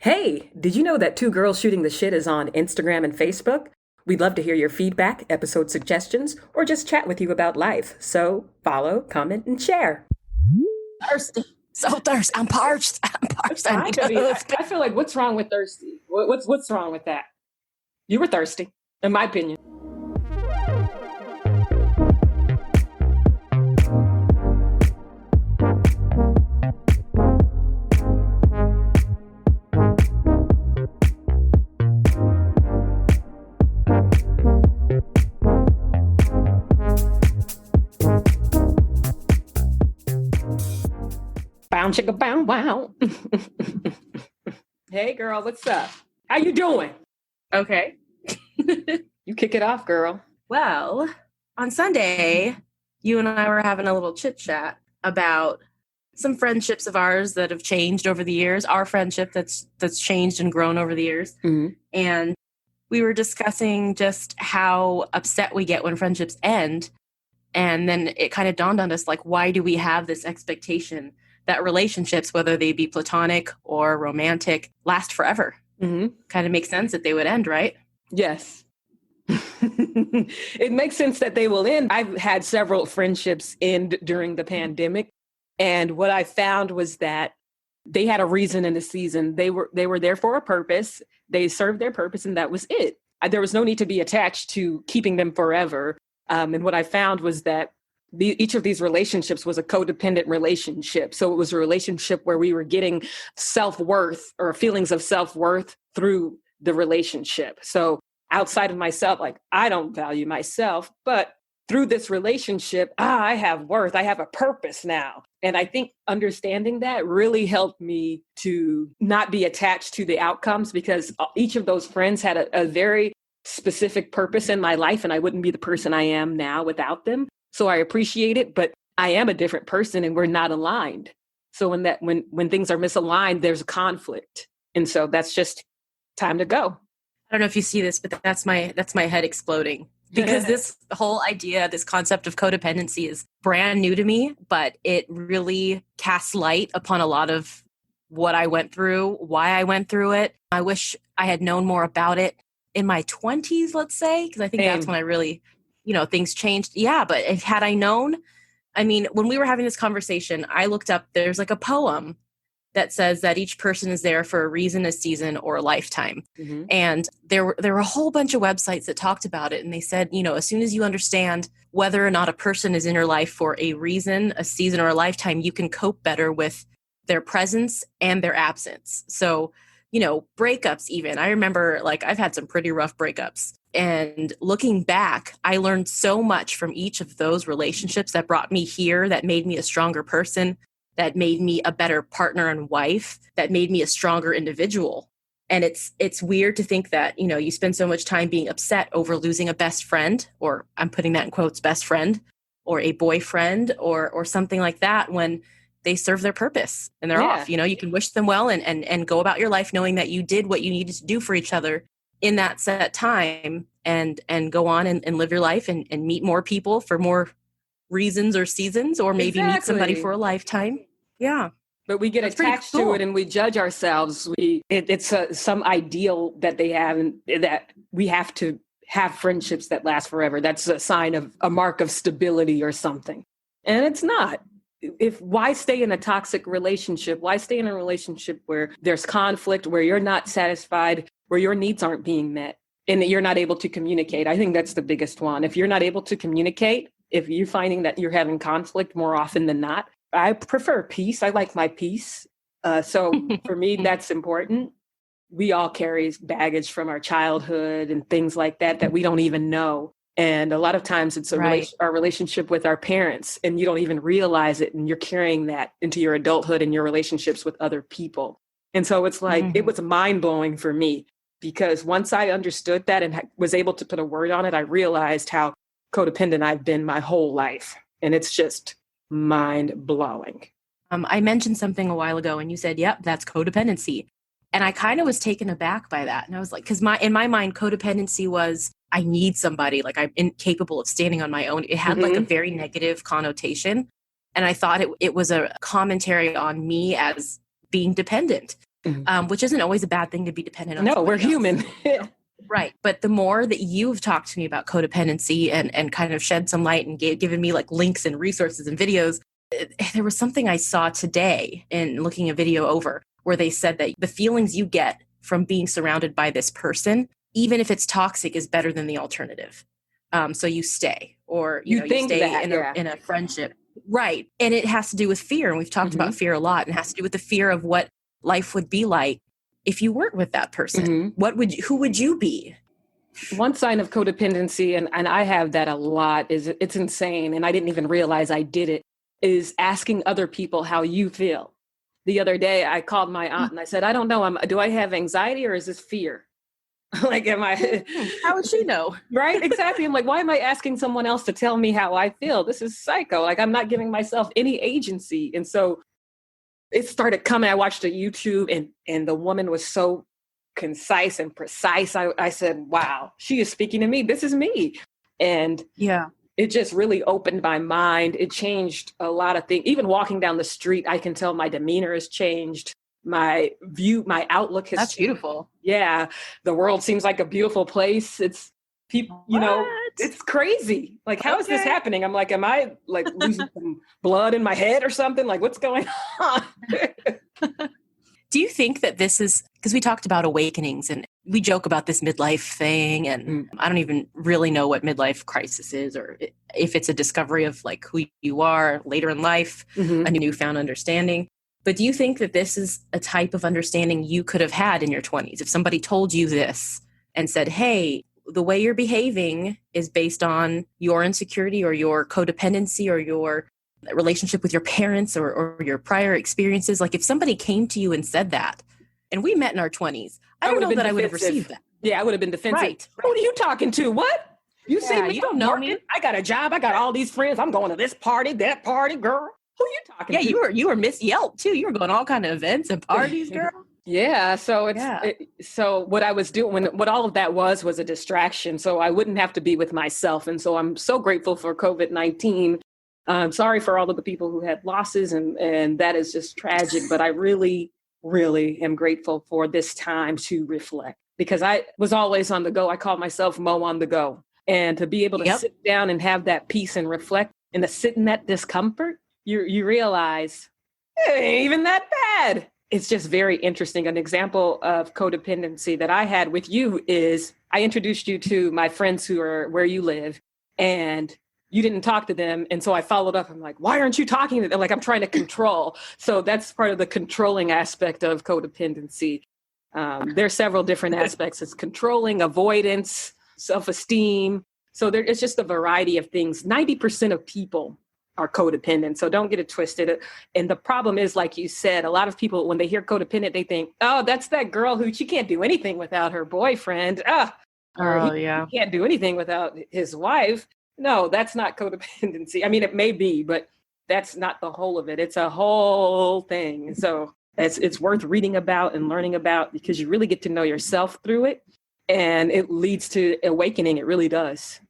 Hey, did you know that Two Girls Shooting the Shit is on Instagram and Facebook? We'd love to hear your feedback, episode suggestions, or just chat with you about life. So follow, comment, and share. Thirsty. So thirsty. I'm parched. I'm parched. I need I feel like what's wrong with thirsty? What's wrong with that? You were thirsty, in my opinion. Bow chicka bow wow. Hey girl, what's up? How you doing? Okay. You kick it off, girl. Well, on Sunday, you and I were having a little chit chat about some friendships of ours that have changed over the years. Our friendship that's changed and grown over the years. Mm-hmm. And we were discussing just how upset we get when friendships end. And then it kind of dawned on us, like, why do we have this expectation that relationships, whether they be platonic or romantic, last forever? Mm-hmm. Kind of makes sense that they would end, right? Yes. It makes sense that they will end. I've had several friendships end during the pandemic. And what I found was that they had a reason in the season. They were there for a purpose. They served their purpose, and that was it. There was no need to be attached to keeping them forever. And what I found was that each of these relationships was a codependent relationship. So it was a relationship where we were getting self-worth or feelings of self-worth through the relationship. So outside of myself, like, I don't value myself, but through this relationship, I have worth. I have a purpose now. And I think understanding that really helped me to not be attached to the outcomes, because each of those friends had a very specific purpose in my life, and I wouldn't be the person I am now without them. So I appreciate it, but I am a different person and we're not aligned. So when things are misaligned, there's a conflict. And so that's just time to go. I don't know if you see this, but that's my head exploding, because this whole idea, this concept of codependency is brand new to me, but it really casts light upon a lot of what I went through, why I went through it. I wish I had known more about it in my 20s, let's say, because I think that's when I really, things changed. Yeah, but had I known, I mean, when we were having this conversation, I looked up, there's like a poem that says that each person is there for a reason, a season, or a lifetime. Mm-hmm. And there were a whole bunch of websites that talked about it. And they said, as soon as you understand whether or not a person is in your life for a reason, a season, or a lifetime, you can cope better with their presence and their absence. So, breakups even. I remember, like, I've had some pretty rough breakups. And looking back, I learned so much from each of those relationships that brought me here, that made me a stronger person, that made me a better partner and wife, that made me a stronger individual. And it's weird to think that, you spend so much time being upset over losing a best friend, or I'm putting that in quotes, best friend, or a boyfriend, or something like that, when they serve their purpose and they're off. You can wish them well and go about your life knowing that you did what you needed to do for each other in that set time, and go on and live your life and meet more people for more reasons or seasons, or maybe meet somebody for a lifetime. Yeah. But we get attached to it and we judge ourselves. It's some ideal that they have, and that we have to have friendships that last forever. That's a sign of a mark of stability or something. And it's not. Why stay in a toxic relationship? Why stay in a relationship where there's conflict, where you're not satisfied, where your needs aren't being met, and that you're not able to communicate? I think that's the biggest one. If you're not able to communicate, if you're finding that you're having conflict more often than not, I prefer peace. I like my peace. So for me, that's important. We all carry baggage from our childhood and things like that we don't even know. And a lot of times it's our relationship with our parents, and you don't even realize it. And you're carrying that into your adulthood and your relationships with other people. And so it's like, It was mind blowing for me, because once I understood that and was able to put a word on it, I realized how codependent I've been my whole life. And it's just mind blowing. I mentioned something a while ago and you said, yep, that's codependency. And I kind of was taken aback by that. And I was like, because in my mind, codependency was, I need somebody, like I'm incapable of standing on my own. It had like a very negative connotation. And I thought it was a commentary on me as being dependent. which isn't always a bad thing to be dependent on. No, we're else. human. Right. But the more that you've talked to me about codependency and kind of shed some light and given me like links and resources and videos, there was something I saw today in looking a video over where they said that the feelings you get from being surrounded by this person, even if it's toxic, is better than the alternative. So you stay, or you stay that, in a friendship. Right. And it has to do with fear. And we've talked about fear a lot, and it has to do with the fear of what life would be like if you weren't with that person. Who would you be? One sign of codependency, and I have that a lot, is it's insane, and I didn't even realize I did it, is asking other people how you feel. The other day, I called my aunt and I said, I don't know, do I have anxiety or is this fear? Like, am I? How would she know? Right? Exactly. I'm like, why am I asking someone else to tell me how I feel? This is psycho. Like, I'm not giving myself any agency. And so it started coming. I watched a YouTube and the woman was so concise and precise. I said, wow, she is speaking to me. This is me. And it just really opened my mind. It changed a lot of things. Even walking down the street, I can tell my demeanor has changed. My view, my outlook has That's changed. Beautiful. Yeah. The world seems like a beautiful place. It's people, it's crazy. Like, how is this happening? I'm like, am I like losing some blood in my head or something? Like, what's going on? Do you think that this is, because we talked about awakenings and we joke about this midlife thing, and I don't even really know what midlife crisis is, or if it's a discovery of like who you are later in life, a newfound understanding. But do you think that this is a type of understanding you could have had in your 20s? If somebody told you this and said, hey, the way you're behaving is based on your insecurity or your codependency or your relationship with your parents or your prior experiences. Like, if somebody came to you and said that, and we met in our 20s, I don't know that I would have received that. Yeah, I would have been defensive. Right. Who are you talking to? What? You see me? You don't know me. I got a job. I got all these friends. I'm going to this party, that party, girl. Who are you talking to? Yeah, you were Miss Yelp too. You were going to all kind of events and parties, girl. Yeah. So so what I was doing, what all of that was a distraction. So I wouldn't have to be with myself. And so I'm so grateful for COVID-19. I'm sorry for all of the people who had losses, and that is just tragic. But I really, really am grateful for this time to reflect, because I was always on the go. I call myself Mo on the go. And to be able to sit down and have that peace and reflect and to sit in that discomfort, you realize it ain't even that bad. It's just very interesting. An example of codependency that I had with you is I introduced you to my friends who are where you live, and you didn't talk to them. And so I followed up. I'm like, why aren't you talking to them? Like, I'm trying to control. So that's part of the controlling aspect of codependency. There's several different aspects. It's controlling, avoidance, self-esteem. So it's just a variety of things. 90% of people are codependent. So don't get it twisted. And the problem is, like you said, a lot of people, when they hear codependent, they think, oh, that's that girl who she can't do anything without her boyfriend. He can't do anything without his wife. No, that's not codependency. I mean, it may be, but that's not the whole of it. It's a whole thing. So it's worth reading about and learning about, because you really get to know yourself through it. And it leads to awakening. It really does.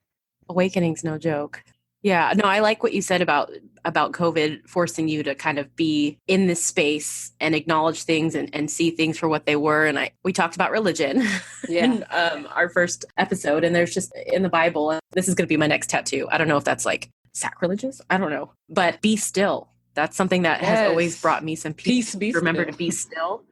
Awakening's no joke. Yeah, no, I like what you said about COVID forcing you to kind of be in this space and acknowledge things and see things for what they were. And we talked about religion in our first episode, and there's just in the Bible, and this is going to be my next tattoo. I don't know if that's like sacrilegious. I don't know, but be still. That's something that has always brought me some peace. Remember to be still.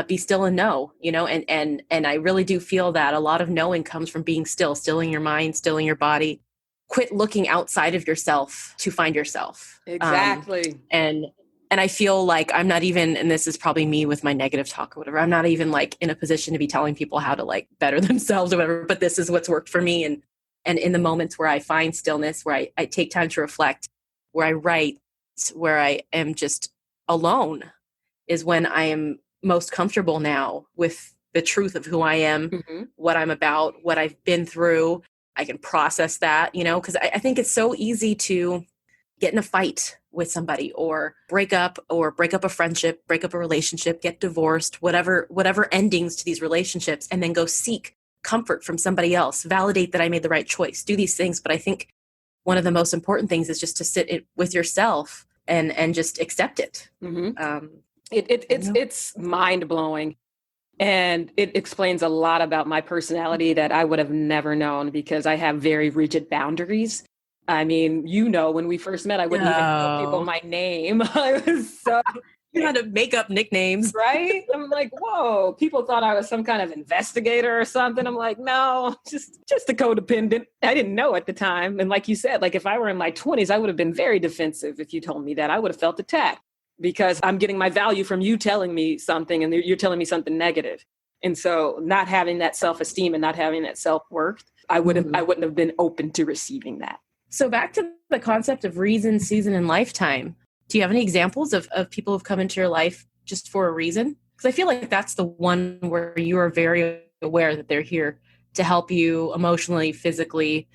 Be still and know, and I really do feel that a lot of knowing comes from being still, stilling your mind, stilling your body. Quit looking outside of yourself to find yourself. Exactly. And I feel like I'm not even, and this is probably me with my negative talk or whatever, I'm not even like in a position to be telling people how to like better themselves or whatever, but this is what's worked for me. And in the moments where I find stillness, where I take time to reflect, where I write, where I am just alone, is when I am most comfortable now with the truth of who I am, what I'm about, what I've been through. I can process that, because I think it's so easy to get in a fight with somebody or break up a friendship, break up a relationship, get divorced, whatever endings to these relationships, and then go seek comfort from somebody else, validate that I made the right choice, do these things. But I think one of the most important things is just to sit with yourself and just accept it. It's mind blowing. And it explains a lot about my personality that I would have never known because I have very rigid boundaries. I mean, when we first met, I wouldn't even tell people my name. I was so you had to make up nicknames, right? I'm like, whoa, people thought I was some kind of investigator or something. I'm like, no, just a codependent. I didn't know at the time. And like you said, like if I were in my 20s, I would have been very defensive if you told me that. I would have felt attacked because I'm getting my value from you telling me something and you're telling me something negative. And so not having that self-esteem and not having that self-worth, I wouldn't have been open to receiving that. So back to the concept of reason, season, and lifetime. Do you have any examples of people who've come into your life just for a reason? Because I feel like that's the one where you are very aware that they're here to help you emotionally, physically,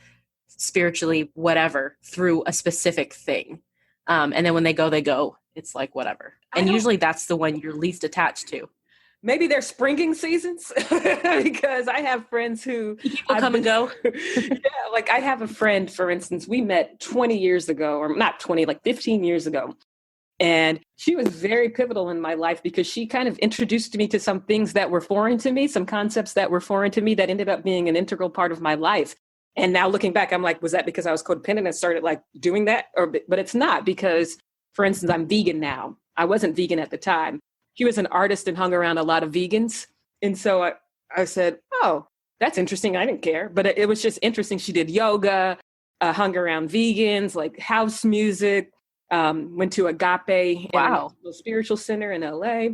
spiritually, whatever, through a specific thing. And then when they go. It's like, whatever. And usually that's the one you're least attached to. Maybe they're springing seasons because I have friends who people come and go. Yeah, like I have a friend, for instance, we met 20 years ago, or not 20, like 15 years ago. And she was very pivotal in my life because she kind of introduced me to some things that were foreign to me, some concepts that were foreign to me that ended up being an integral part of my life. And now looking back, I'm like, was that because I was codependent and started like doing that? But it's not because, for instance, I'm vegan now. I wasn't vegan at the time. She was an artist and hung around a lot of vegans. And so I said, oh, that's interesting. I didn't care. But it was just interesting. She did yoga, hung around vegans, like house music, went to Agape, wow, a spiritual center in LA.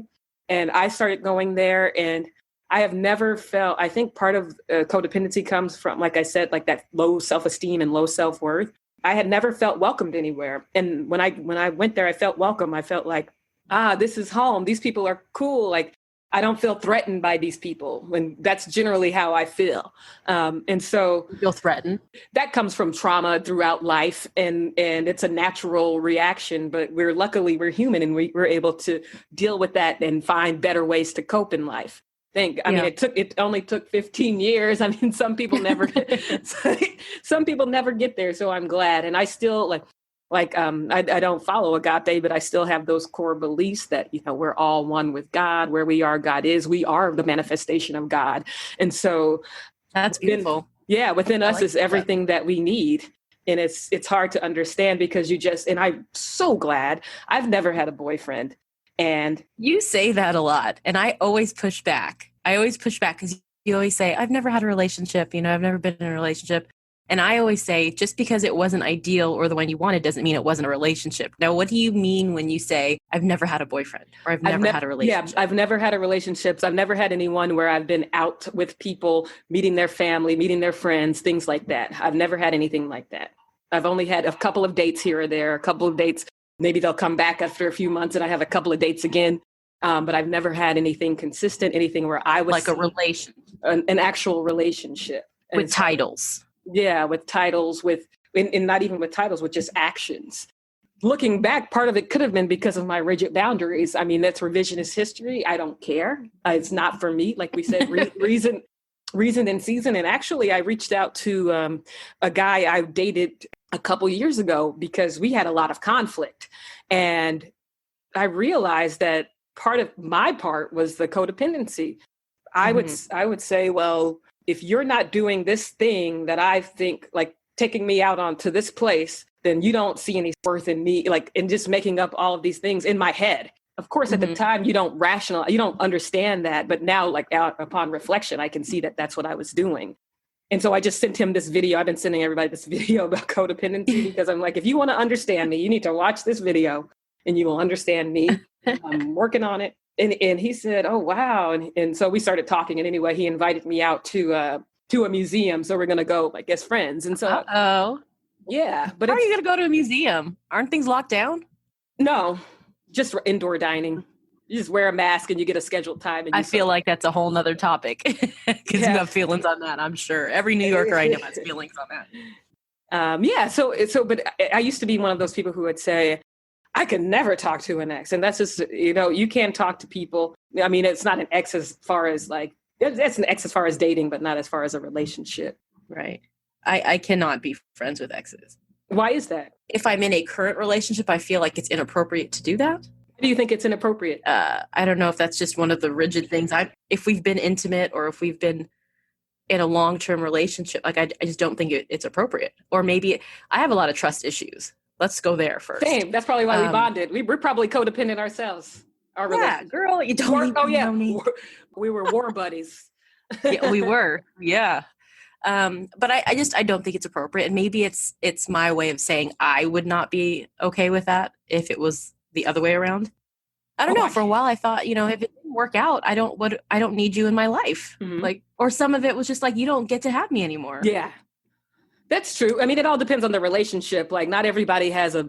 And I started going there. And I have never felt, I think part of codependency comes from, like I said, like that low self-esteem and low self-worth. I had never felt welcomed anywhere. And when I went there, I felt welcome. I felt like, this is home. These people are cool. Like, I don't feel threatened by these people. And that's generally how I feel. And so you feel threatened. That comes from trauma throughout life. And it's a natural reaction, but luckily we're human and we're able to deal with that and find better ways to cope in life. I mean, it only took 15 years. I mean, some people never get there. So I'm glad. And I still I don't follow Agape, but I still have those core beliefs that, we're all one with God. Where we are, God is. We are the manifestation of God. And so that's beautiful. Within us is everything that we need. And it's hard to understand because and I'm so glad I've never had a boyfriend. And you say that a lot. And I always push back. Because you always say, I've never had a relationship. I've never been in a relationship. And I always say, just because it wasn't ideal or the one you wanted doesn't mean it wasn't a relationship. Now, what do you mean when you say, I've never had a boyfriend or I've never had a relationship? Yeah, I've never had a relationship. I've never had anyone where I've been out with people, meeting their family, meeting their friends, things like that. I've never had anything like that. I've only had a couple of dates here or there, a couple of dates. Maybe they'll come back after a few months and I have a couple of dates again. But I've never had anything consistent, anything where I was like a relation, an actual relationship. With titles. Yeah, with titles, and not even with titles, with just actions. Looking back, part of it could have been because of my rigid boundaries. I mean, that's revisionist history. I don't care. It's not for me. Like we said, reason and season. And actually, I reached out to a guy I dated a couple years ago because we had a lot of conflict. And I realized that part of my part was the codependency. I would say, well, if you're not doing this thing that I think, like taking me out onto this place, then you don't see any worth in me, like in just making up all of these things in my head. Of course, at the time, you don't understand that. But now, like upon reflection, I can see that that's what I was doing. And so I just sent him this video. I've been sending everybody this video about codependency because I'm like, if you want to understand me, you need to watch this video and you will understand me. I'm working on it. And he said, oh, wow. And so we started talking. And anyway, he invited me out to a museum. So we're going to go like as friends. And so, yeah. But how are you going to go to a museum? Aren't things locked down? No, just indoor dining. You just wear a mask and you get a scheduled time. And I feel like that's a whole nother topic because you have feelings on that. I'm sure every New Yorker I know has feelings on that. But I used to be one of those people who would say, I could never talk to an ex. And that's just, you can't talk to people. I mean, it's not an ex as far as like, it's an ex as far as dating, but not as far as a relationship. Right. I cannot be friends with exes. Why is that? If I'm in a current relationship, I feel like it's inappropriate to do that. Do you think it's inappropriate? I don't know if that's just one of the rigid things. If we've been intimate or if we've been in a long-term relationship, like I just don't think it's appropriate. Or maybe I have a lot of trust issues. Let's go there first. Same. That's probably why we bonded. We're probably codependent ourselves. Yeah, girl, you don't. We were war buddies. Yeah, we were. Yeah. But I don't think it's appropriate. And maybe it's my way of saying I would not be okay with that if it was the other way around. I don't know. For a while, I thought, if it didn't work out, I don't need you in my life. Mm-hmm. Like, or some of it was just like, you don't get to have me anymore. Yeah, that's true. I mean, it all depends on the relationship. Like, not everybody has a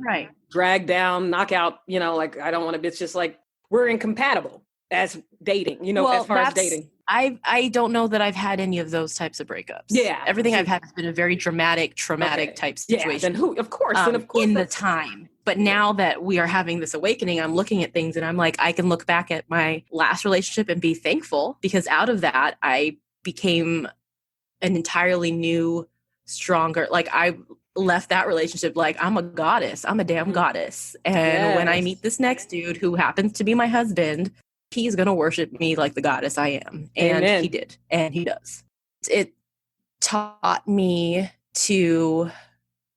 drag down, knockout. Like, I don't want to. It's just like we're incompatible as dating. As far as dating. I don't know that I've had any of those types of breakups. Yeah, everything I've had has been a very dramatic, traumatic type situation. Yeah, of course, in the time. But now that we are having this awakening, I'm looking at things and I'm like, I can look back at my last relationship and be thankful because out of that, I became an entirely new, stronger, like I left that relationship like I'm a goddess. I'm a damn goddess. And when I meet this next dude who happens to be my husband, he's going to worship me like the goddess I am. And Amen. He did. And he does. It taught me to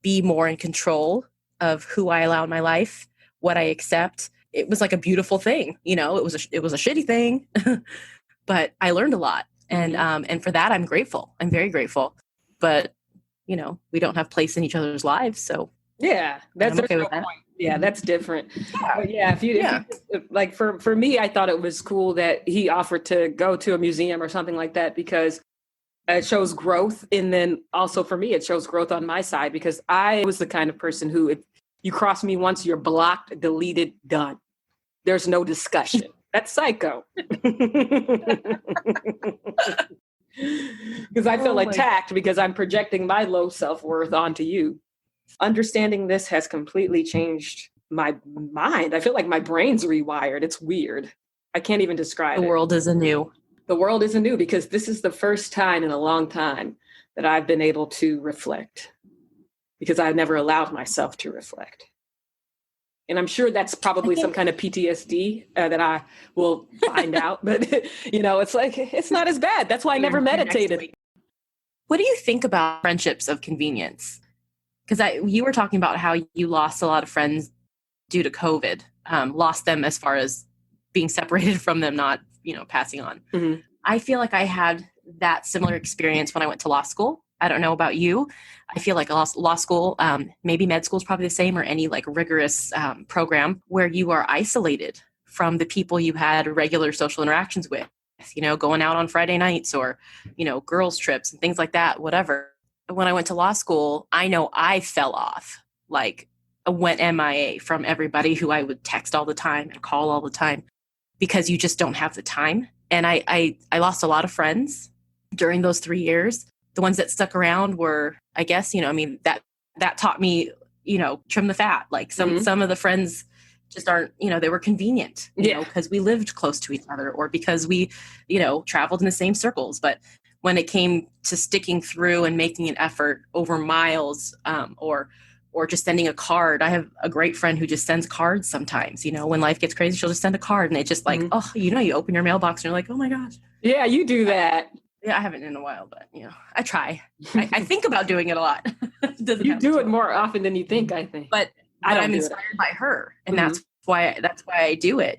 be more in control of who I allow in my life, what I accept. It was like a beautiful thing. It was a shitty thing, but I learned a lot. And for that, I'm grateful. I'm very grateful. But, we don't have place in each other's lives. So yeah, that's okay with that. Point. Yeah, that's different. Yeah, if you like for me, I thought it was cool that he offered to go to a museum or something like that because it shows growth. And then also for me, it shows growth on my side because I was the kind of person who, if you cross me once, you're blocked, deleted, done. There's no discussion. That's psycho. Because I feel attacked because I'm projecting my low self-worth onto you. Understanding this has completely changed my mind. I feel like my brain's rewired. It's weird. I can't even describe it. The world is anew. The world is anew because this is the first time in a long time that I've been able to reflect because I've never allowed myself to reflect. And I'm sure that's probably some kind of PTSD that I will find out. But, it's like, it's not as bad. That's why I never meditated. What do you think about friendships of convenience? Because you were talking about how you lost a lot of friends due to COVID, lost them as far as being separated from them, not, passing on. Mm-hmm. I feel like I had that similar experience when I went to law school. I don't know about you. I feel like law school, maybe med school is probably the same or any like rigorous program where you are isolated from the people you had regular social interactions with, going out on Friday nights or, girls trips and things like that, whatever. When I went to law school, I know I fell off, like went MIA from everybody who I would text all the time and call all the time because you just don't have the time. And I lost a lot of friends during those 3 years. The ones that stuck around were, I guess, that taught me, trim the fat. Like some of the friends just aren't, they were convenient, because we lived close to each other or because we, traveled in the same circles. But when it came to sticking through and making an effort over miles, or just sending a card, I have a great friend who just sends cards sometimes. When life gets crazy, she'll just send a card, and it's just like, you open your mailbox and you're like, oh my gosh. Yeah, you do that. Yeah, I haven't in a while, but I try. I think about doing it a lot. You do it more often than you think, I think. But I'm inspired by her, and that's why I do it.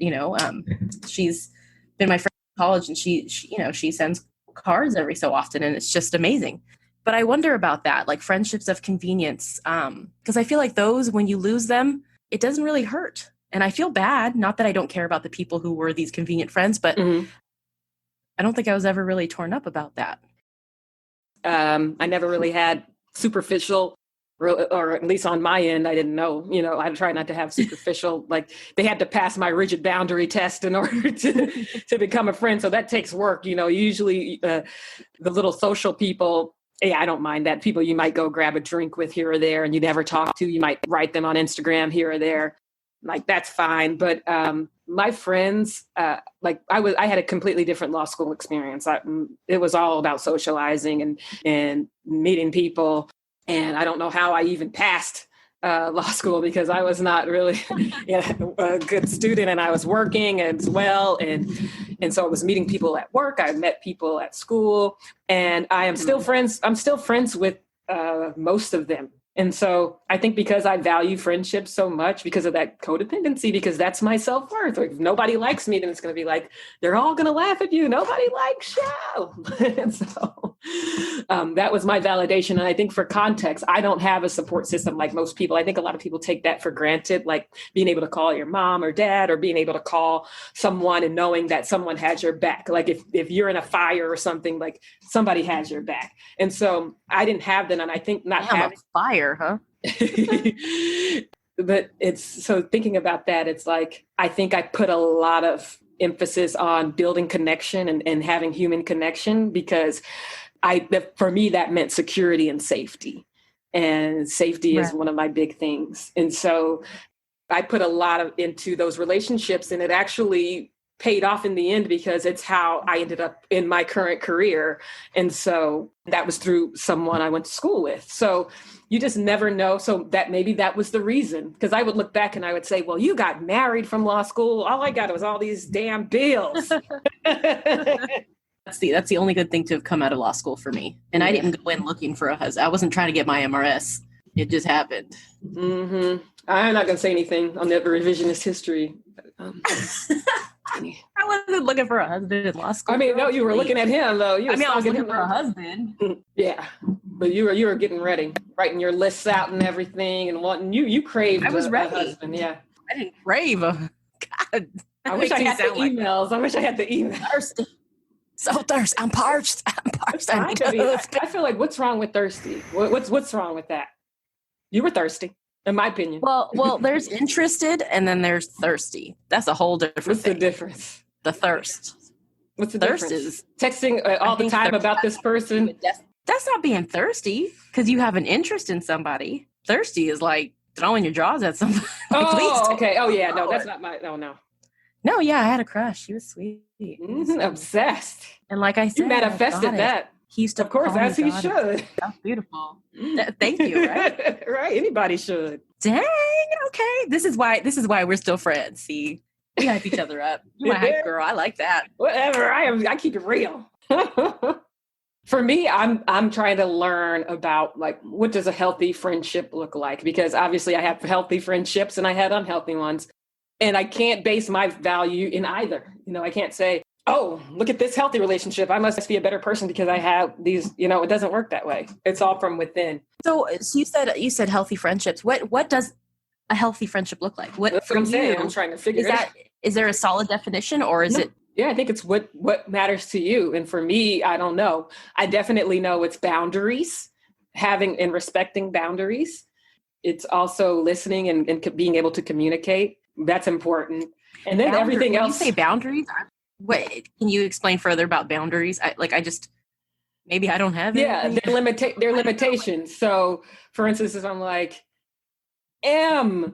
She's been my friend in college, and she sends cards every so often, and it's just amazing. But I wonder about that, like friendships of convenience, because I feel like those, when you lose them, it doesn't really hurt, and I feel bad. Not that I don't care about the people who were these convenient friends, but. I don't think I was ever really torn up about that. I never really had superficial, or at least on my end, I didn't know. I try not to have superficial, like they had to pass my rigid boundary test in order to become a friend. So that takes work. Usually the little social people, I don't mind that. People you might go grab a drink with here or there and you never talk to, you might write them on Instagram here or there. Like, that's fine. But my friends, I had a completely different law school experience. It was all about socializing and meeting people. And I don't know how I even passed law school because I was not really a good student, and I was working as well. And so I was meeting people at work. I met people at school, and I am still friends. I'm still friends with most of them. And so I think because I value friendship so much because of that codependency, because that's my self-worth. Like, if nobody likes me, then it's going to be like, they're all going to laugh at you. Nobody likes you. And so that was my validation. And I think for context, I don't have a support system like most people. I think a lot of people take that for granted, like being able to call your mom or dad, or being able to call someone and knowing that someone has your back. Like if you're in a fire or something, like somebody has your back. And so I didn't have that. And I think not having a fire, huh? But it's so thinking about that, it's like, I think I put a lot of emphasis on building connection and having human connection, because for me, that meant security and safety. And safety is one of my big things. And so I put a lot into those relationships, and it actually paid off in the end, because it's how I ended up in my current career. And so that was through someone I went to school with. So you just never know. So that maybe that was the reason, because I would look back and I would say, well, you got married from law school. All I got was all these damn bills. That's the only good thing to have come out of law school for me. And I didn't go in looking for a husband. I wasn't trying to get my MRS. It just happened. Mm-hmm. I'm not going to say anything on the revisionist history. I wasn't looking for a husband in law school. I mean, no, you were looking at him, though. I was looking for a husband. Yeah, but you were getting ready, writing your lists out and everything, and wanting you craved. I was ready. A husband, yeah. I didn't crave a God. I wish I had the emails. I wish I had the emails. Thirsty. So thirsty. I'm parched. I need a husband. I feel like, what's wrong with thirsty? What's wrong with that? You were thirsty, in my opinion. Well, there's interested, and then there's thirsty. That's a whole different What's thing. The difference? The thirst. What's the thirst difference? Is texting all the time about this person. That's not being thirsty, because you have an interest in somebody. Thirsty is like throwing your jaws at somebody. Oh, okay. Oh, yeah. No, that's not my. No. No, yeah, I had a crush. She was sweet. Mm-hmm. Obsessed. And like I said, you manifested that. He used to, of course, as he should. That's beautiful. Thank you. Right? Right. Anybody should. Dang. Okay. This is why we're still friends. See, we hype each other up. You're my hype girl. I like that. Whatever. I keep it real. For me, I'm trying to learn about, like, what does a healthy friendship look like? Because obviously I have healthy friendships and I had unhealthy ones. And I can't base my value in either. I can't say, oh, look at this healthy relationship. I must be a better person because I have these, it doesn't work that way. It's all from within. So you said healthy friendships. What does a healthy friendship look like? That's what I'm saying. I'm trying to figure it out. Is there a solid definition, or is it? Yeah, I think it's what matters to you. And for me, I don't know. I definitely know it's boundaries, having and respecting boundaries. It's also listening and being able to communicate. That's important. And then everything else. When you say boundaries, what can you explain further about boundaries? Maybe I don't have it. Yeah, they're limitations. So, for instance, if I'm like, you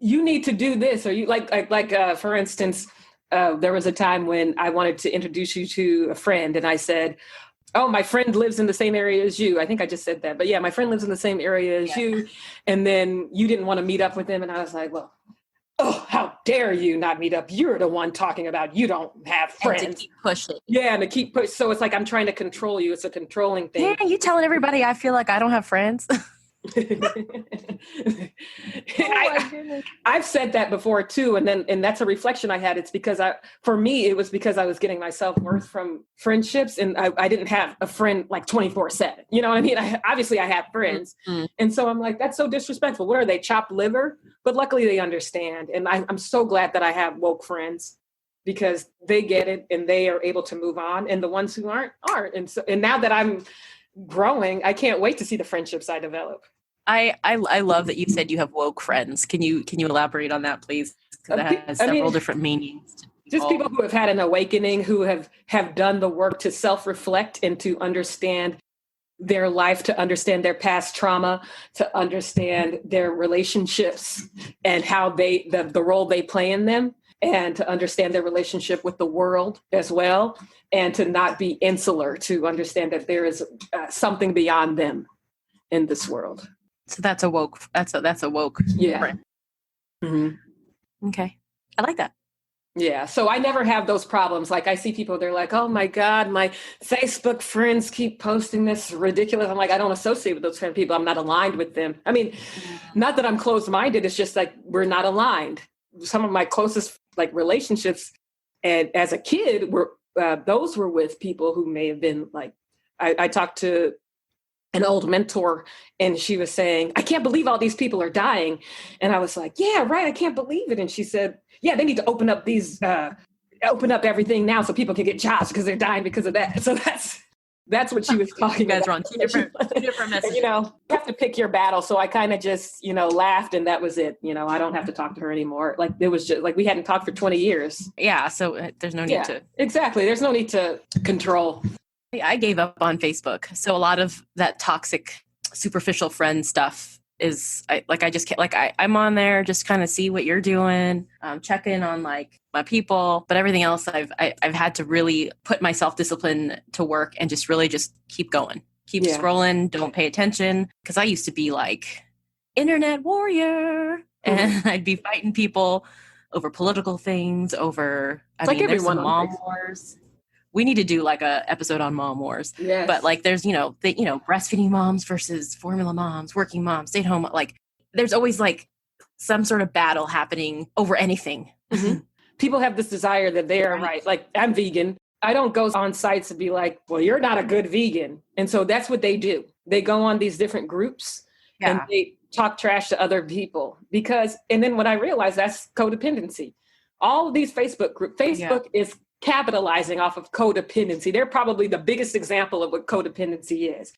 need to do this, or you for instance, there was a time when I wanted to introduce you to a friend, and I said, oh, my friend lives in the same area as you. I think I just said that, but yeah, my friend lives in the same area as you, and then you didn't want to meet up with him, and I was like, well. Oh, how dare you not meet up? You're the one talking about you don't have friends. And to keep pushing. Yeah, and to keep pushing. So it's like I'm trying to control you. It's a controlling thing. Yeah, you telling everybody I feel like I don't have friends. I've said that before too, and that's a reflection I had. It's because for me, it was because I was getting my self-worth from friendships, and I didn't have a friend like 24/7. You know what I mean? Obviously I have friends, and so I'm like, that's so disrespectful. What are they, chopped liver? But luckily they understand, and I'm so glad that I have woke friends, because they get it and they are able to move on, and the ones who aren't. And now that I'm growing, I can't wait to see the friendships I develop. I love that you said you have woke friends. Can you elaborate on that, please? Because that has several different meanings. Just people who have had an awakening, who have done the work to self-reflect and to understand their life, to understand their past trauma, to understand their relationships and how the role they play in them, and to understand their relationship with the world as well, and to not be insular, to understand that there is something beyond them in this world. So that's a woke. That's a woke. Yeah. Friend. Mm-hmm. Okay. I like that. Yeah. So I never have those problems. Like I see people, they're like, oh my God, my Facebook friends keep posting this ridiculous. I'm like, I don't associate with those kind of people. I'm not aligned with them. I mean, not that I'm closed-minded. It's just like, we're not aligned. Some of my closest like relationships and as a kid were, those were with people who may have been like, I talked to an old mentor and she was saying, I can't believe all these people are dying. And I was like, yeah, right. I can't believe it. And she said, yeah, they need to open up everything now so people can get jobs because they're dying because of that. So that's what she was talking about. You guys are on two different messages. You have to pick your battle. So I kind of just, laughed and that was it. I don't have to talk to her anymore. Like it was just like we hadn't talked for 20 years. Yeah. So there's no need to. Exactly. There's no need to control. I gave up on Facebook. So a lot of that toxic, superficial friend stuff is I'm on there, just kind of see what you're doing, check in on like my people, but everything else I've had to really put my self-discipline to work and just really just keep going, keep scrolling, don't pay attention. Cause I used to be like internet warrior and I'd be fighting people over political things, there's some mom wars. We need to do like a episode on mom wars. Yes. But like there's, breastfeeding moms versus formula moms, working moms, stay at home. Like there's always like some sort of battle happening over anything. Mm-hmm. People have this desire that they are right. Like I'm vegan. I don't go on sites and be like, well, you're not a good vegan. And so that's what they do. They go on these different groups and they talk trash to other people and then when I realized that's codependency. All of these Facebook groups, is capitalizing off of codependency. They're probably the biggest example of what codependency is.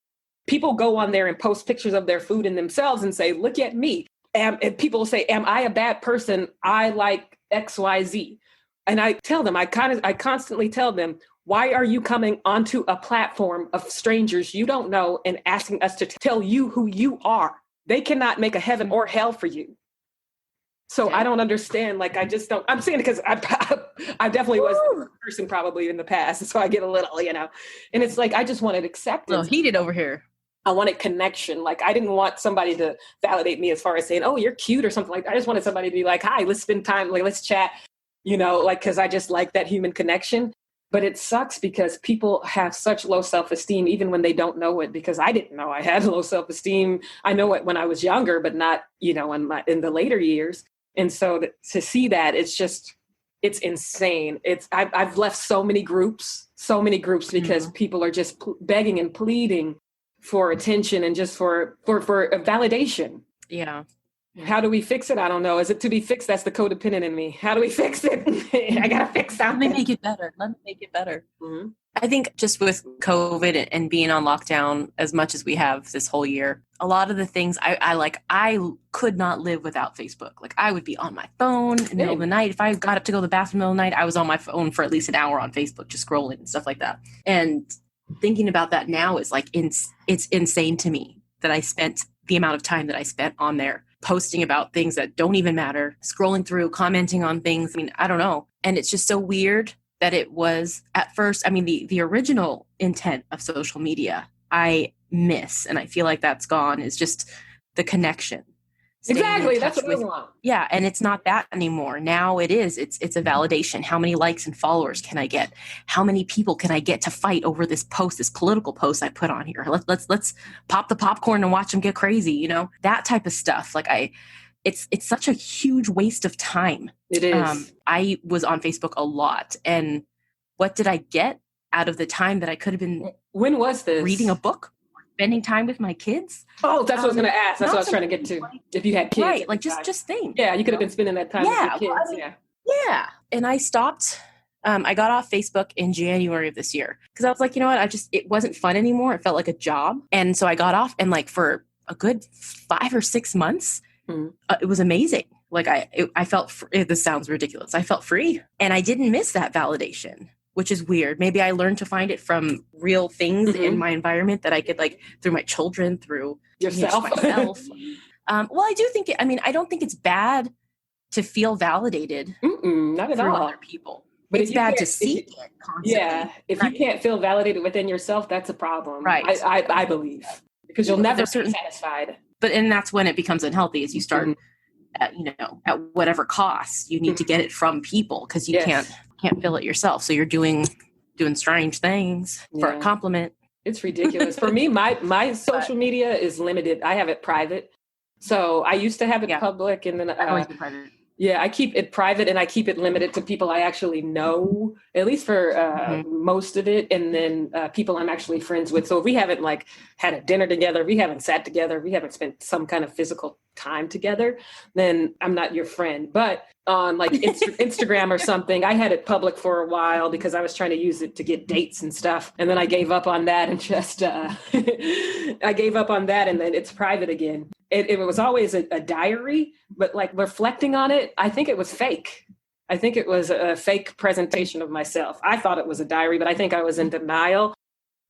People go on there and post pictures of their food and themselves and say, look at me. And people say, am I a bad person? I like XYZ. And I tell them, I constantly tell them, why are you coming onto a platform of strangers you don't know and asking us to tell you who you are? They cannot make a heaven or hell for you. So I don't understand. Like, I just don't, I'm saying it because I definitely was a person probably in the past. So I get a little, and it's like, I just wanted acceptance. A little heated over here. I wanted connection. Like, I didn't want somebody to validate me as far as saying, oh, you're cute or something like that. I just wanted somebody to be like, hi, let's spend time. Like, let's chat, cause I just like that human connection. But it sucks because people have such low self-esteem, even when they don't know it, because I didn't know I had low self-esteem. I know it when I was younger, but not, in the later years. And so to see that, it's insane. I've left so many groups because people are just begging and pleading for attention and just for validation. Yeah. How do we fix it? I don't know. Is it to be fixed? That's the codependent in me. How do we fix it? I got to fix something. Let me make it better. Mm-hmm. I think just with COVID and being on lockdown as much as we have this whole year, a lot of the things I could not live without Facebook. Like I would be on my phone in the middle of the night. If I got up to go to the bathroom in the middle of the night, I was on my phone for at least an hour on Facebook, just scrolling and stuff like that. And thinking about that now is like, it's insane to me that I spent the amount of time that I spent on there posting about things that don't even matter, scrolling through, commenting on things. I mean, I don't know. And it's just so weird that it was at first, the original intent of social media, I miss, and I feel like that's gone, is just the connection. Exactly. That's what I want. Yeah. And it's not that anymore. Now it's a validation. How many likes and followers can I get? How many people can I get to fight over this political post I put on here? Let's pop the popcorn and watch them get crazy. That type of stuff. Like it's such a huge waste of time. It is. I was on Facebook a lot, and what did I get out of the time that I could have been? When was this? Reading a book? Spending time with my kids. Oh, that's what I was going to ask. That's what I was trying to get to. If you had kids. Right. Like just think. Yeah. You could have been spending that time with your kids. Yeah. And I stopped. I got off Facebook in January of this year because I was like, you know what? it wasn't fun anymore. It felt like a job. And so I got off, and like for a good 5 or 6 months, it was amazing. Like I felt, this sounds ridiculous. I felt free, and I didn't miss that validation, which is weird. Maybe I learned to find it from real things in my environment that I could, like, through my children, through yourself. Myself. Well, I do think, I don't think it's bad to feel validated not at all. Other people. But it's bad to seek it constantly. Yeah. If you can't feel validated within yourself, that's a problem. Right. I believe. Because you'll never be satisfied. and that's when it becomes unhealthy, is you start at, at whatever cost you need to get it from people, because you can't feel it yourself. So you're doing strange things for a compliment. It's ridiculous. For me, my social media is limited. I have it private. So I used to have it public, and then I've always been private. Yeah, I keep it private, and I keep it limited to people I actually know, at least for most of it. And then people I'm actually friends with. So if we haven't like had a dinner together, we haven't sat together, we haven't spent some kind of physical time together, then I'm not your friend. But on like Instagram or something, I had it public for a while because I was trying to use it to get dates and stuff. And then I gave up on that and just, I gave up on that, and then it's private again. It was always a diary, but like reflecting on it, I think it was fake. I think it was a fake presentation of myself. I thought it was a diary, but I think I was in denial.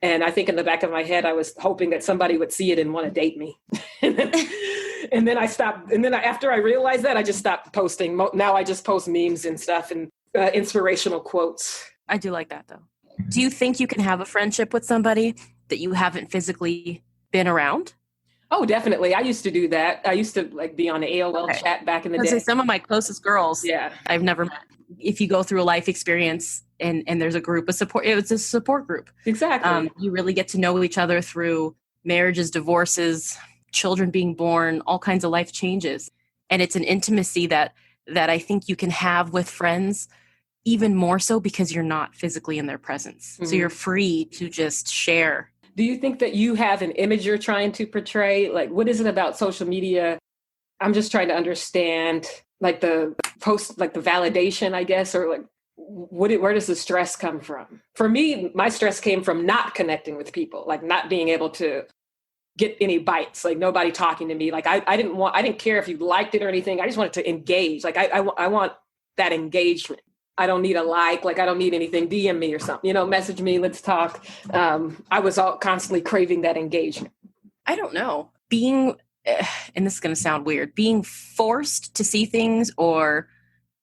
And I think in the back of my head, I was hoping that somebody would see it and want to date me. And then I stopped. And then after I realized that, I just stopped posting. Now I just post memes and stuff and inspirational quotes. I do like that, though. Do you think you can have a friendship with somebody that you haven't physically been around? Oh, definitely. I used to do that. I used to like be on the AOL chat back in the day. Say some of my closest girls, I've never met. If you go through a life experience and there's a group of support, it's a support group. Exactly. You really get to know each other through marriages, divorces, children being born, all kinds of life changes. And it's an intimacy that I think you can have with friends, even more so because you're not physically in their presence. Mm-hmm. So you're free to just share. Do you think that you have an image you're trying to portray? Like, what is it about social media? I'm just trying to understand, like the post, like the validation, I guess, or like, where does the stress come from? For me, my stress came from not connecting with people, like not being able to get any bites, like nobody talking to me. Like I didn't care if you liked it or anything. I just wanted to engage. Like I want that engagement. I don't need a like I don't need anything. DM me or something, message me, let's talk. I was constantly craving that engagement. I don't know. Being, and this is going to sound weird, being forced to see things or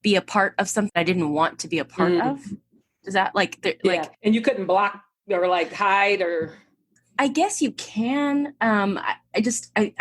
be a part of something I didn't want to be a part of. Is that and you couldn't block or like hide or... I guess you can. I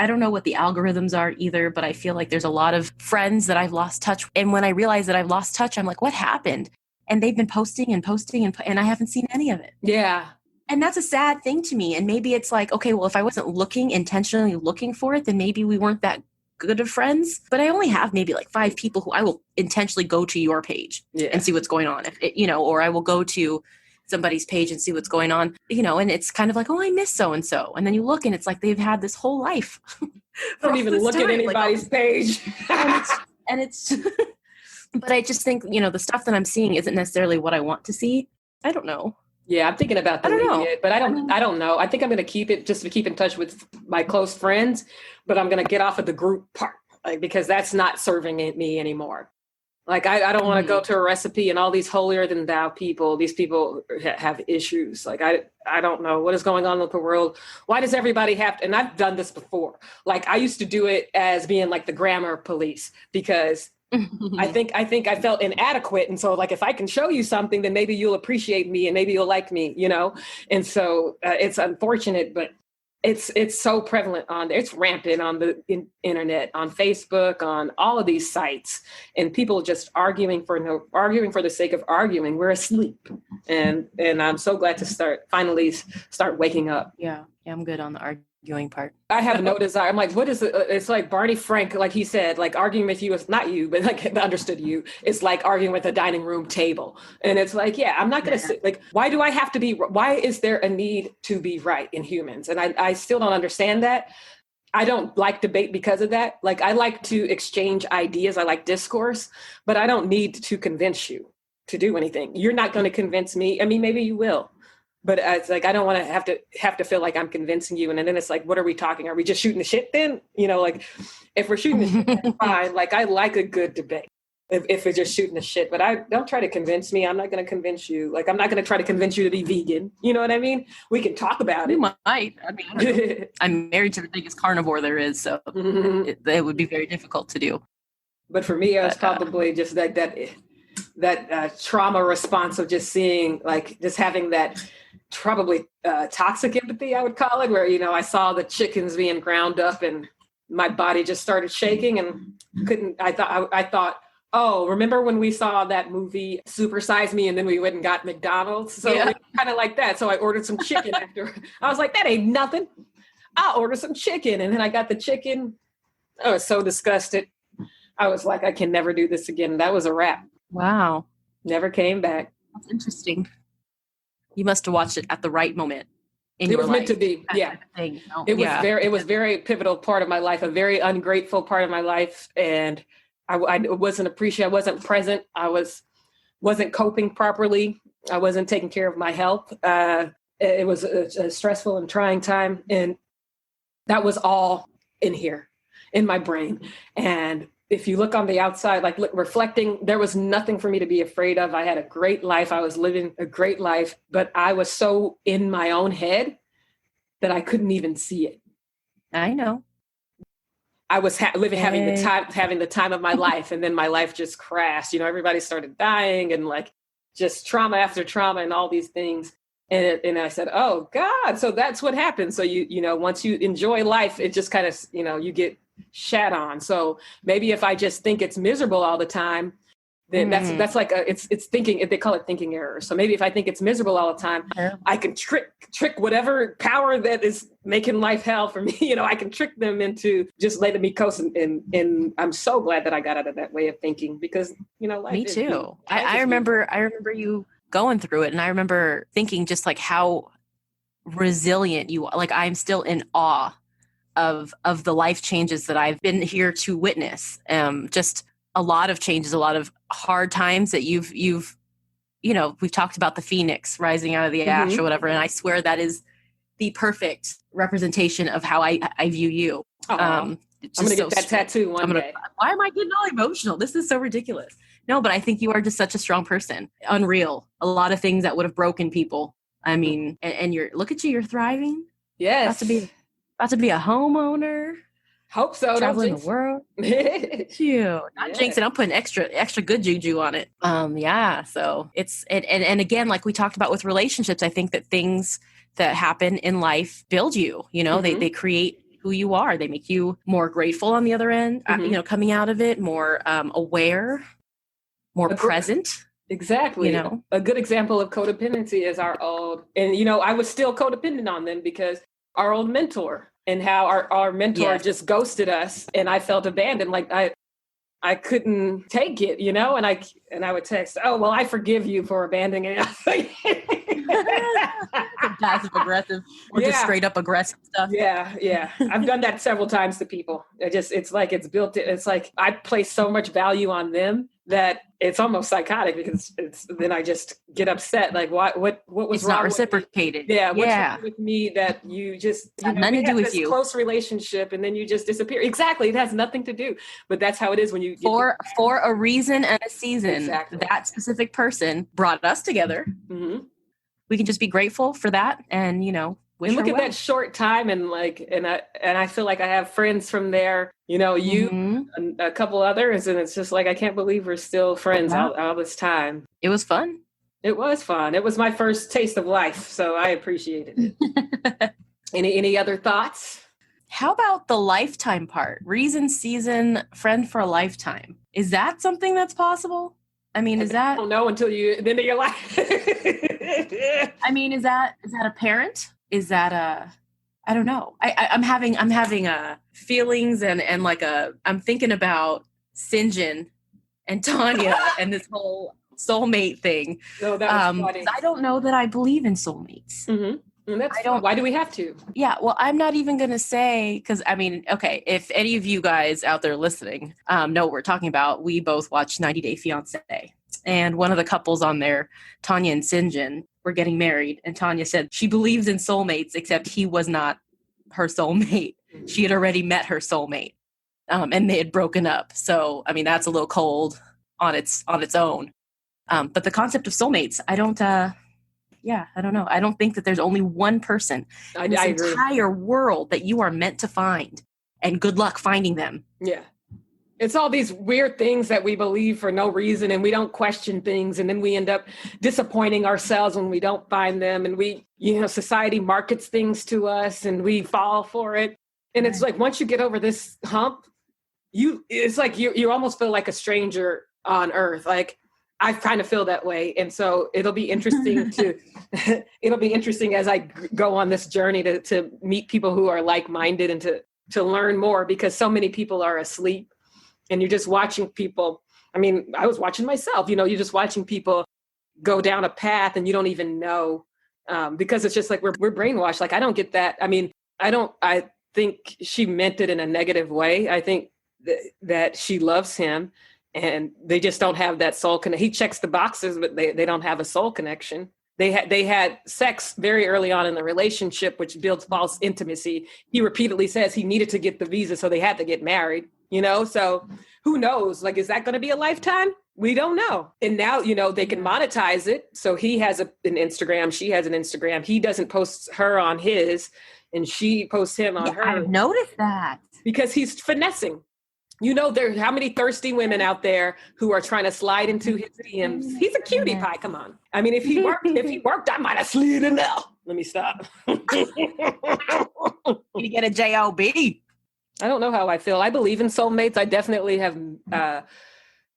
don't know what the algorithms are either, but I feel like there's a lot of friends that I've lost touch. And when I realize that I've lost touch, I'm like, what happened? And they've been posting and I haven't seen any of it. Yeah. And that's a sad thing to me. And maybe it's like, okay, well, if I wasn't intentionally looking for it, then maybe we weren't that good of friends. But I only have maybe like 5 people who I will intentionally go to your page and see what's going on. Or I will go to somebody's page and see what's going on, and it's kind of like, oh, I miss so-and-so. And then you look and it's like, they've had this whole life. I don't even look at anybody's page. and it's but I just think, the stuff that I'm seeing isn't necessarily what I want to see. I don't know. Yeah, I'm thinking about deleting it, but I don't know. I think I'm going to keep it just to keep in touch with my close friends, but I'm going to get off of the group part, because that's not serving me anymore. Like, I don't want to go to a recipe and all these holier than thou people, these people have issues. Like, I don't know what is going on with the world. Why does everybody have to, and I've done this before. Like, I used to do it as being like the grammar police, because I think I felt inadequate. And so like, if I can show you something, then maybe you'll appreciate me and maybe you'll like me, And so it's unfortunate, but it's so prevalent it's rampant on the internet, on Facebook, on all of these sites, and people just arguing for the sake of arguing. We're asleep. And I'm so glad to finally start waking up. Yeah, I'm good on the arguing part. I have no desire. I'm like, what is it? It's like Barney Frank, like he said, like arguing with you is not you, but like understood you. It's like arguing with a dining room table. And it's like, yeah, I'm not going to sit. Like, why do I have to be? Why is there a need to be right in humans? And I still don't understand that. I don't like debate because of that. Like, I like to exchange ideas. I like discourse, but I don't need to convince you to do anything. You're not going to convince me. I mean, maybe you will. But it's like, I don't want to have to feel like I'm convincing you. And then it's like, what are we talking? Are we just shooting the shit then? Like, if we're shooting the shit, that's fine. Like, I like a good debate if we're just shooting the shit. But I don't try to convince me. I'm not going to convince you. Like, I'm not going to try to convince you to be vegan. You know what I mean? We can talk about it. You might. I mean, I'm married to the biggest carnivore there is. So it would be very difficult to do. But for me, it's probably just like that trauma response of just seeing, like, just having that probably toxic empathy, I would call it, where, I saw the chickens being ground up and my body just started shaking and I thought, oh, remember when we saw that movie Super Size Me and then we went and got McDonald's? So kind of like that. So I ordered some chicken after. I was like, that ain't nothing. I'll order some chicken. And then I got the chicken. I was so disgusted. I was like, I can never do this again. That was a wrap. Wow. Never came back. That's interesting. You must have watched it at the right moment. It was meant to be. Yeah. Thing, you know? It was very pivotal part of my life, a very ungrateful part of my life. And I wasn't appreciated. I wasn't present. I wasn't coping properly. I wasn't taking care of my health. It was a stressful and trying time. And that was all in here, in my brain. And if you look on the outside, like reflecting, there was nothing for me to be afraid of. I had a great life. I was living a great life, but I was so in my own head that I couldn't even see it. I know. I was having the time of my life, and then my life just crashed. You know, everybody started dying, and like just trauma after trauma, and all these things. And I said, "Oh God!" So that's what happens. So you know, once you enjoy life, it just kind of you get shat on. So maybe if I just think it's miserable all the time, then that's like it's thinking. They call it thinking error. So maybe if I think it's miserable all the time, I can trick whatever power that is making life hell for me. You know, I can trick them into just letting me coast. And I'm so glad that I got out of that way of thinking because life. Me too. I remember you going through it, and I remember thinking just like how resilient you are. Like I'm still in awe of the life changes that I've been here to witness. Just a lot of changes, a lot of hard times that you've we've talked about the phoenix rising out of the ash or whatever. And I swear that is the perfect representation of how I view you. I'm going to get that tattoo one day. Why am I getting all emotional? This is so ridiculous. No, but I think you are just such a strong person. Unreal. A lot of things that would have broken people. I mean, and look at you, you're thriving. Yes. About to be a homeowner. Hope so. Traveling the world. Phew. Not jinxing. I'm putting extra good juju on it. So it's and again, like we talked about with relationships, I think that things that happen in life build you. They create who you are. They make you more grateful on the other end. Coming out of it, more aware, more present. Exactly. A good example of codependency is our old, and I was still codependent on them because our old mentor and how our mentor just ghosted us, and I felt abandoned. Like I couldn't take it, and I would text, "Oh, well, I forgive you for abandoning us." Passive aggressive or just straight up aggressive stuff. Yeah. I've done that several times to people. It's like it's like I place so much value on them that it's almost psychotic because then I just get upset. Like what was it's wrong? Not reciprocated. What's wrong with me that you just nothing to do with you. Close relationship and then you just disappear. Exactly, it has nothing to do. But that's how it is when you for a reason and a season. Exactly. That specific person brought us together. Mm-hmm. We can just be grateful for that, and wish and look her at well. that short time, and I feel like I have friends from there. You and a couple others, and it's just like I can't believe we're still friends all this time. It was fun. It was fun. It was my first taste of life, so I appreciated it. Any other thoughts? How about the lifetime part? Reason, season, friend for a lifetime. Is that something that's possible? I mean, is that? I don't know until the end of your life. I mean, is that a parent? Is that I don't know. I'm having feelings and like I'm thinking about Sinjin and Tanya and this whole soulmate thing. No, that was funny. I don't know that I believe in soulmates. Mm-hmm. And why do we have to? Yeah, well, I'm not even going to say, because I mean, okay, if any of you guys out there listening know what we're talking about, we both watched 90 Day Fiancé. And one of the couples on there, Tanya and Sinjin, were getting married. And Tanya said she believes in soulmates, except he was not her soulmate. Mm-hmm. She had already met her soulmate, and they had broken up. So, I mean, that's a little cold on its own. But the concept of soulmates, I don't know. I don't think that there's only one person in this entire world that you are meant to find, and good luck finding them. Yeah. It's all these weird things that we believe for no reason, and we don't question things, and then we end up disappointing ourselves when we don't find them, and society markets things to us and we fall for it. And it's like, once you get over this hump, it's like you almost feel like a stranger on earth. Like, I kind of feel that way. And so it'll be interesting it'll be interesting as I go on this journey to meet people who are like-minded and to learn more, because so many people are asleep and you're just watching people. I mean, I was watching myself, you're just watching people go down a path and you don't even know, because it's just like, we're brainwashed. Like, I don't get that. I mean, I think she meant it in a negative way. I think that she loves him, and they just don't have that soul connection. He checks the boxes, but they don't have a soul connection. They had sex very early on in the relationship, which builds false intimacy. He repeatedly says he needed to get the visa, so they had to get married, so who knows? Like, is that going to be a lifetime? We don't know. And now, they can monetize it. So he has an Instagram. She has an Instagram. He doesn't post her on his, and she posts him on her. I've noticed that. Because he's finessing. There how many thirsty women out there who are trying to slide into his DMs. He's a cutie pie. Come on. I mean, if he worked, I might have slid in there. Let me stop. You get a job. I don't know how I feel. I believe in soulmates. I definitely have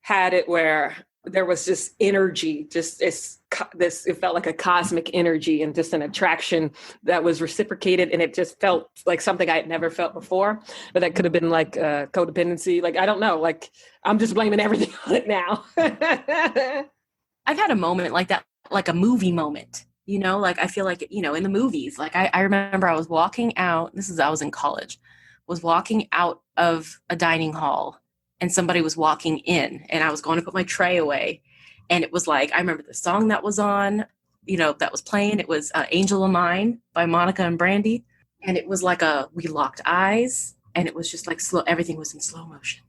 had it where there was just energy, it felt like a cosmic energy and just an attraction that was reciprocated. And it just felt like something I had never felt before, but that could have been like codependency. Like, I don't know, like, I'm just blaming everything on it now. I've had a moment like that, like a movie moment, like, I feel like, in the movies, like I remember I was walking out, I was in college, was walking out of a dining hall, and somebody was walking in, and I was going to put my tray away. And it was like, I remember the song that was on, that was playing. It was Angel of Mine by Monica and Brandy. And it was like we locked eyes, and it was just like slow. Everything was in slow motion.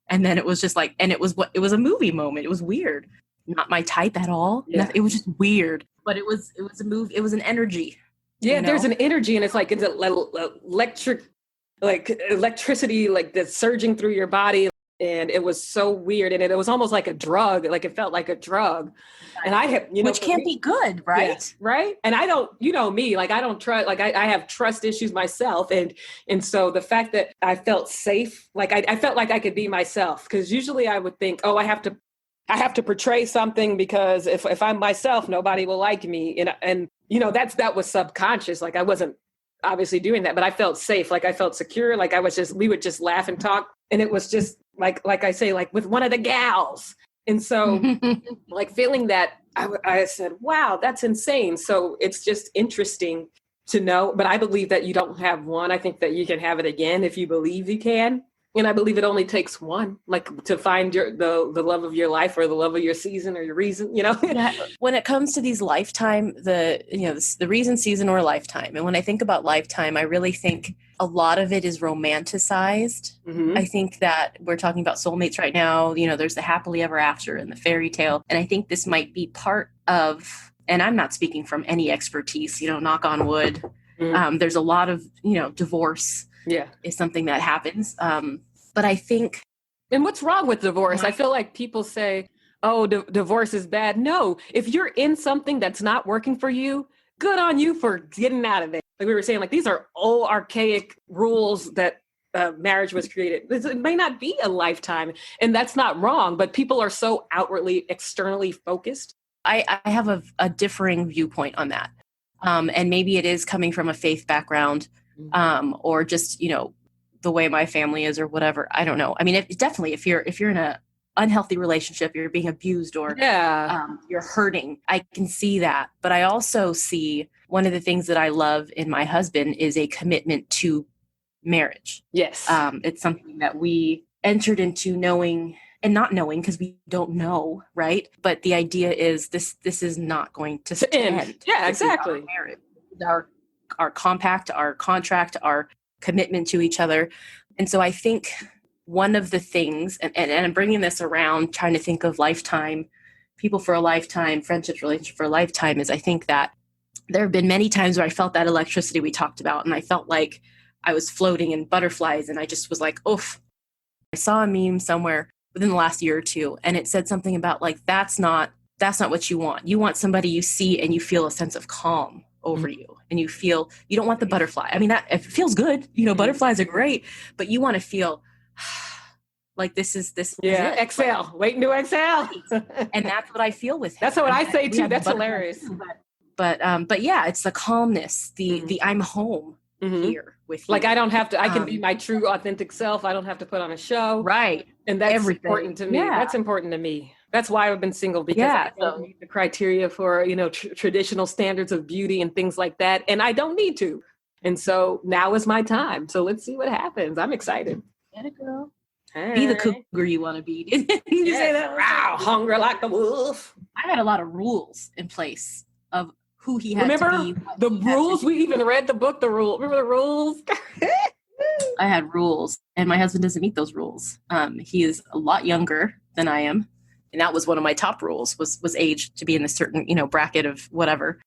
And then it was just like, and it was a movie moment. It was weird. Not my type at all. Yeah. It was just weird, but it was a move. It was an energy. Yeah. There's an energy, and it's like, it's electricity, like that's surging through your body. And it was so weird. And it was almost like a drug. Like, it felt like a drug. And I have, which can't be good, right? Yeah, right. And I don't, me, like, I don't trust, like, I have trust issues myself. And so the fact that I felt safe, like, I felt like I could be myself, because usually I would think, I have to portray something, because if I'm myself, nobody will like me. And that was subconscious. Like, I wasn't obviously doing that, but I felt safe. Like, I felt secure. Like, we would just laugh and talk. And it was just like I say, like with one of the gals. And so like feeling that, I said, wow, that's insane. So it's just interesting to know, but I believe that you don't have one. I think that you can have it again if you believe you can. And I believe it only takes one, like, to find the love of your life, or the love of your season, or your reason, When it comes to these lifetime, the reason, season, or lifetime. And when I think about lifetime, I really think a lot of it is romanticized. Mm-hmm. I think that we're talking about soulmates right now. There's the happily ever after and the fairy tale. And I think this might be part of, and I'm not speaking from any expertise, knock on wood. Mm-hmm. There's a lot of, divorce. Yeah, is something that happens. But I think... And what's wrong with divorce? I feel like people say, oh, divorce is bad. No, if you're in something that's not working for you, good on you for getting out of it. Like we were saying, like, these are old archaic rules that marriage was created. It may not be a lifetime, and that's not wrong, but people are so outwardly, externally focused. I have a differing viewpoint on that. And maybe it is coming from a faith background, or just, the way my family is, or whatever. I don't know. I mean, definitely if you're in a unhealthy relationship, you're being abused, or you're hurting, I can see that. But I also see one of the things that I love in my husband is a commitment to marriage. Yes. It's something that we entered into knowing and not knowing, because we don't know, right? But the idea is this is not going to end. Yeah, exactly. Our compact, our contract, our commitment to each other. And so I think one of the things, and I'm bringing this around, trying to think of lifetime, people for a lifetime, friendships, relationship for a lifetime, is I think that there have been many times where I felt that electricity we talked about, and I felt like I was floating in butterflies, and I just was like, oof. I saw a meme somewhere within the last year or two, and it said something about like, that's not what you want. You want somebody you see and you feel a sense of calm over you, and you feel you don't want the butterfly. I mean, that it feels good. Butterflies are great, but you want to feel like this is it. Exhale. Waiting to exhale. And that's what I feel with him. That's what I say too. That's hilarious. But yeah, it's the calmness, the I'm home here with you. Like I don't have to, I can be my true authentic self. I don't have to put on a show. Right. And that's important to me. Yeah. That's important to me. That's why I've been single, because I don't meet the criteria for, traditional standards of beauty and things like that. And I don't need to. And so now is my time. So let's see what happens. I'm excited. Get it, girl. Hey. Be the cougar you want to be. Did you say that? Wow, hungry like the wolf. I had a lot of rules in place of who he had to be. The rules? We even read the book, The Rule. Remember the rules? I had rules, and my husband doesn't meet those rules. He is a lot younger than I am, and that was one of my top rules was age, to be in a certain bracket of whatever.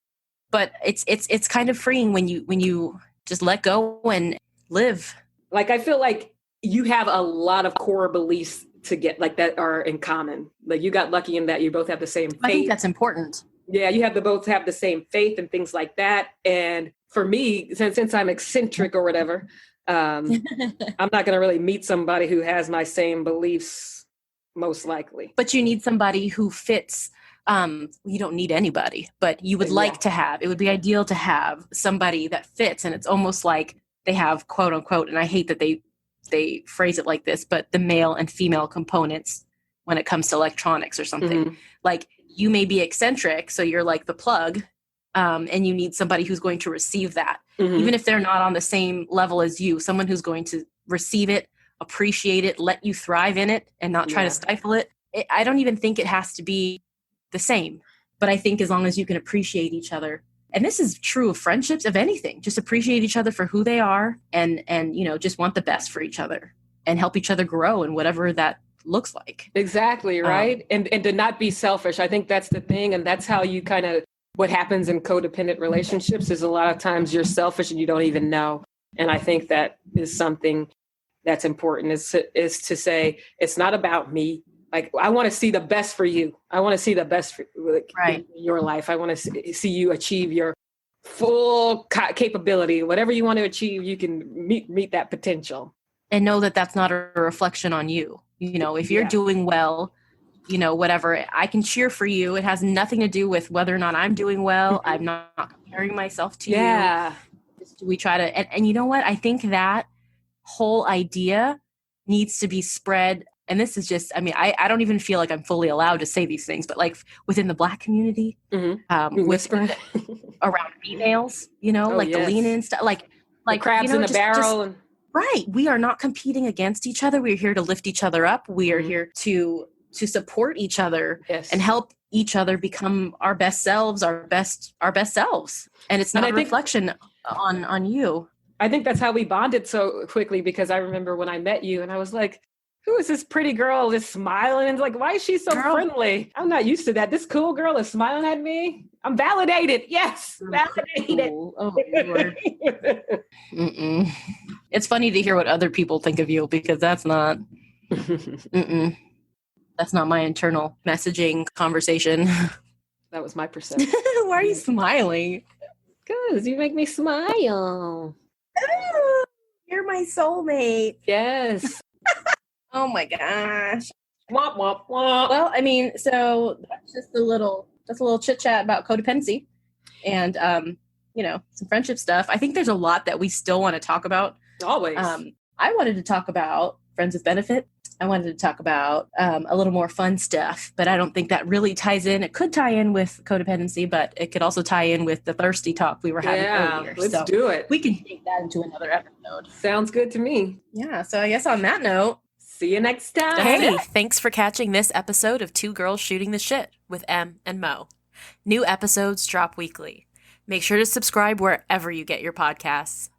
But it's kind of freeing when you just let go and live. Like I feel like you have a lot of core beliefs to get like that are in common. Like you got lucky in that you both have the same faith. I think that's important. Yeah, you have to both have the same faith and things like that. And for me, since I'm eccentric or whatever, I'm not going to really meet somebody who has my same beliefs, most likely. But you need somebody who fits. You don't need anybody, but you would like to have. It would be ideal to have somebody that fits, and it's almost like they have quote unquote. And I hate that they phrase it like this, but the male and female components when it comes to electronics or something. Like you may be eccentric, so you're like the plug, and you need somebody who's going to receive that. Even if they're not on the same level as you, someone who's going to receive it, appreciate it, let you thrive in it, and not try to stifle it. I don't even think it has to be the same, but I think as long as you can appreciate each other, and this is true of friendships, of anything, just appreciate each other for who they are, and just want the best for each other and help each other grow in whatever that looks like. Exactly. Right. And to not be selfish. I think that's the thing. And that's how you kind of, what happens in codependent relationships is a lot of times you're selfish and you don't even know. And I think that is something that's important is to say, it's not about me. Like, I want to see the best for you. I want to see the best for in your life. I want to see you achieve your full capability. Whatever you want to achieve, you can meet that potential. And know that that's not a reflection on you. If you're doing well, whatever, I can cheer for you. It has nothing to do with whether or not I'm doing well. I'm not comparing myself to you. We try to, and you know what? I think that whole idea needs to be spread. And this is just, I don't even feel like I'm fully allowed to say these things, but like within the Black community, whisper around females, the lean-in stuff, like the crabs in the barrel. Right. We are not competing against each other. We're here to lift each other up. We are here to support each other and help each other become our best selves, our best selves. And it's not a reflection on you. I think that's how we bonded so quickly, because I remember when I met you and I was like, who is this pretty girl just smiling? And like, why is she so friendly? I'm not used to that. This cool girl is smiling at me. I'm validated. Yes, validated. Cool. Oh, Lord. It's funny to hear what other people think of you, because that's not that's not my internal messaging conversation. That was my perception. Why are you smiling? Because you make me smile. Oh, you're my soulmate. Yes. Oh my gosh. Womp, womp, womp. Well, so that's just a little chit chat about codependency and, some friendship stuff. I think there's a lot that we still want to talk about. Always. I wanted to talk about friends with benefit. I wanted to talk about a little more fun stuff, but I don't think that really ties in. It could tie in with codependency, but it could also tie in with the thirsty talk we were having earlier. Let's do it. We can take that into another episode. Sounds good to me. Yeah, so I guess on that note, see you next time. Hey, thanks for catching this episode of Two Girls Shooting the Shit with Em and Mo. New episodes drop weekly. Make sure to subscribe wherever you get your podcasts.